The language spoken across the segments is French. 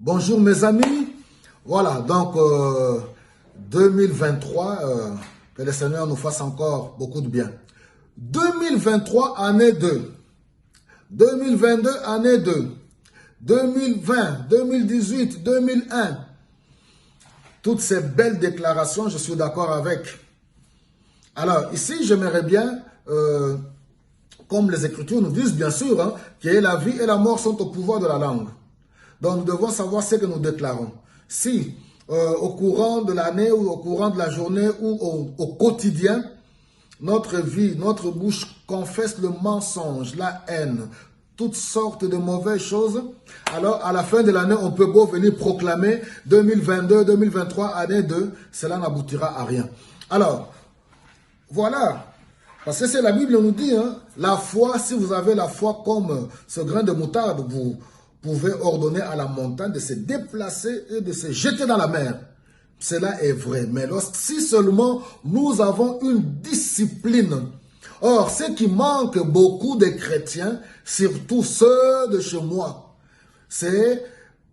Bonjour mes amis. Voilà, donc 2023, que le Seigneur nous fasse encore beaucoup de bien. 2023, année 2. 2022, année 2. 2020, 2018, 2001. Toutes ces belles déclarations, je suis d'accord avec. Alors, ici, j'aimerais bien, comme les Écritures nous disent, bien sûr, hein, que la vie et la mort sont au pouvoir de la langue. Donc, nous devons savoir ce que nous déclarons. Si, au courant de l'année ou au courant de la journée ou au quotidien, notre vie, notre bouche confesse le mensonge, la haine, toutes sortes de mauvaises choses, alors à la fin de l'année, on peut beau venir proclamer 2022, 2023, année 2, cela n'aboutira à rien. Alors, voilà, parce que c'est la Bible nous dit, hein, la foi, si vous avez la foi comme ce grain de moutarde, vous pouvez ordonner à la montagne de se déplacer et de se jeter dans la mer. Cela est vrai, mais si seulement nous avons une discipline. Or, ce qui manque beaucoup de chrétiens, surtout ceux de chez moi, c'est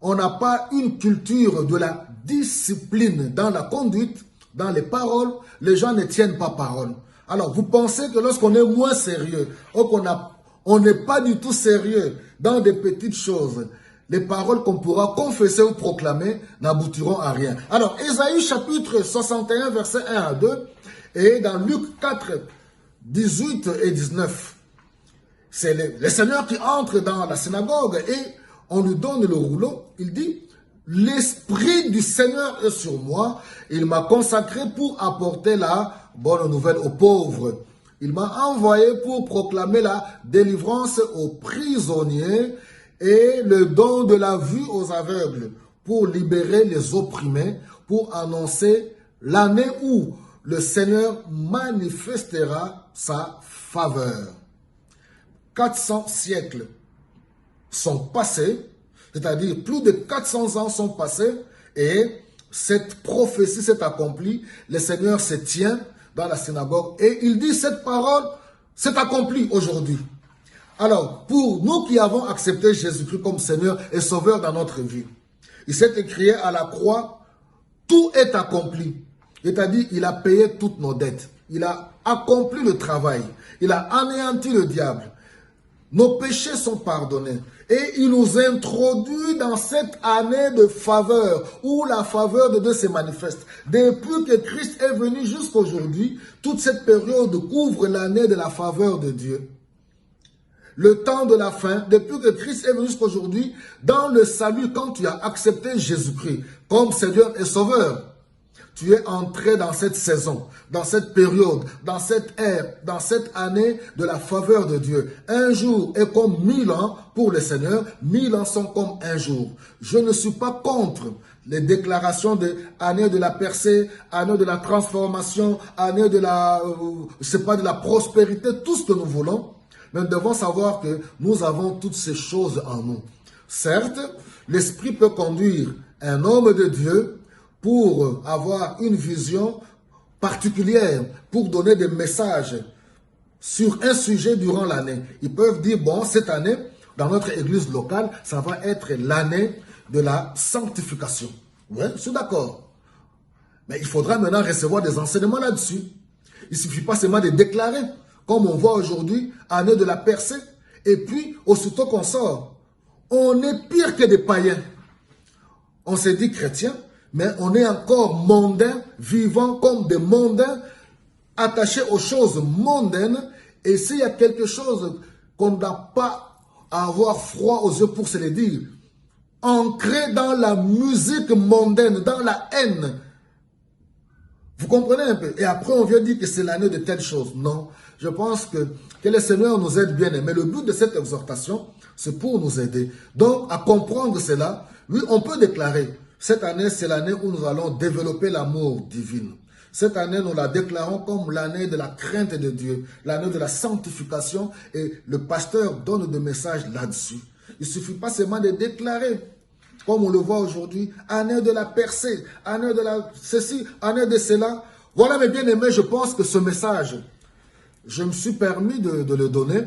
on n'a pas une culture de la discipline dans la conduite, dans les paroles. Les gens ne tiennent pas parole. Alors, vous pensez que lorsqu'on est moins sérieux, ou on n'est pas du tout sérieux dans des petites choses, les paroles qu'on pourra confesser ou proclamer n'aboutiront à rien. Alors, Ésaïe chapitre 61, verset 1 à 2, et dans Luc 4, 18 et 19, c'est le Seigneur qui entre dans la synagogue et on lui donne le rouleau. Il dit, « L'Esprit du Seigneur est sur moi, il m'a consacré pour apporter la bonne nouvelle aux pauvres. Il m'a envoyé pour proclamer la délivrance aux prisonniers et le don de la vue aux aveugles, pour libérer les opprimés, pour annoncer l'année où le Seigneur manifestera sa faveur. » 400 siècles sont passés, c'est-à-dire plus de 400 ans sont passés et cette prophétie s'est accomplie. Le Seigneur se tient dans la synagogue et il dit cette parole s'est accomplie aujourd'hui. Alors, pour nous qui avons accepté Jésus-Christ comme Seigneur et Sauveur dans notre vie, il s'est écrit à la croix, tout est accompli. C'est-à-dire, il a payé toutes nos dettes. Il a accompli le travail. Il a anéanti le diable. Nos péchés sont pardonnés. Et il nous introduit dans cette année de faveur, où la faveur de Dieu se manifeste. Depuis que Christ est venu jusqu'à aujourd'hui, toute cette période couvre l'année de la faveur de Dieu. Le temps de la fin, depuis que Christ est venu jusqu'à aujourd'hui, dans le salut, quand tu as accepté Jésus-Christ comme Seigneur et Sauveur, tu es entré dans cette saison, dans cette période, dans cette ère, dans cette année de la faveur de Dieu. Un jour est comme 1000 ans pour le Seigneur, 1000 ans sont comme un jour. Je ne suis pas contre les déclarations de année de la percée, année de la transformation, année de la, de la prospérité, tout ce que nous voulons. Mais nous devons savoir que nous avons toutes ces choses en nous. Certes, l'Esprit peut conduire un homme de Dieu pour avoir une vision particulière, pour donner des messages sur un sujet durant l'année. Ils peuvent dire, bon, cette année, dans notre église locale, ça va être l'année de la sanctification. Oui, je suis d'accord. Mais il faudra maintenant recevoir des enseignements là-dessus. Il ne suffit pas seulement de déclarer, comme on voit aujourd'hui, année de la percée, et puis, aussitôt qu'on sort, on est pire que des païens. On s'est dit chrétien, mais on est encore mondain, vivant comme des mondains, attachés aux choses mondaines. Et s'il y a quelque chose qu'on n'a pas à avoir froid aux yeux pour se le dire, ancré dans la musique mondaine, dans la haine. Vous comprenez un peu? Et après, on vient dire que c'est l'année de telle chose. Non, je pense que le Seigneur nous aide bien. Mais le but de cette exhortation, c'est pour nous aider. Donc, à comprendre cela, oui, on peut déclarer, cette année, c'est l'année où nous allons développer l'amour divin. Cette année, nous la déclarons comme l'année de la crainte de Dieu, l'année de la sanctification, et le pasteur donne des messages là-dessus. Il ne suffit pas seulement de déclarer, comme on le voit aujourd'hui, année de la percée, année de la ceci, année de cela. Voilà mes bien-aimés, je pense que ce message, je me suis permis de le donner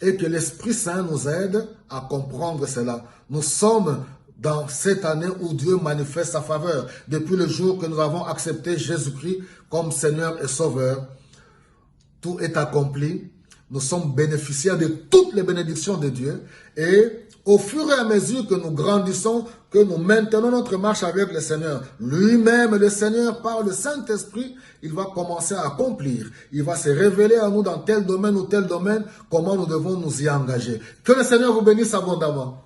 et que l'Esprit Saint nous aide à comprendre cela. Nous sommes dans cette année où Dieu manifeste sa faveur. Depuis le jour que nous avons accepté Jésus-Christ comme Seigneur et Sauveur, tout est accompli. Nous sommes bénéficiaires de toutes les bénédictions de Dieu. Et au fur et à mesure que nous grandissons, que nous maintenons notre marche avec le Seigneur, lui-même, le Seigneur, par le Saint-Esprit, il va commencer à accomplir. Il va se révéler à nous dans tel domaine ou tel domaine, comment nous devons nous y engager. Que le Seigneur vous bénisse abondamment.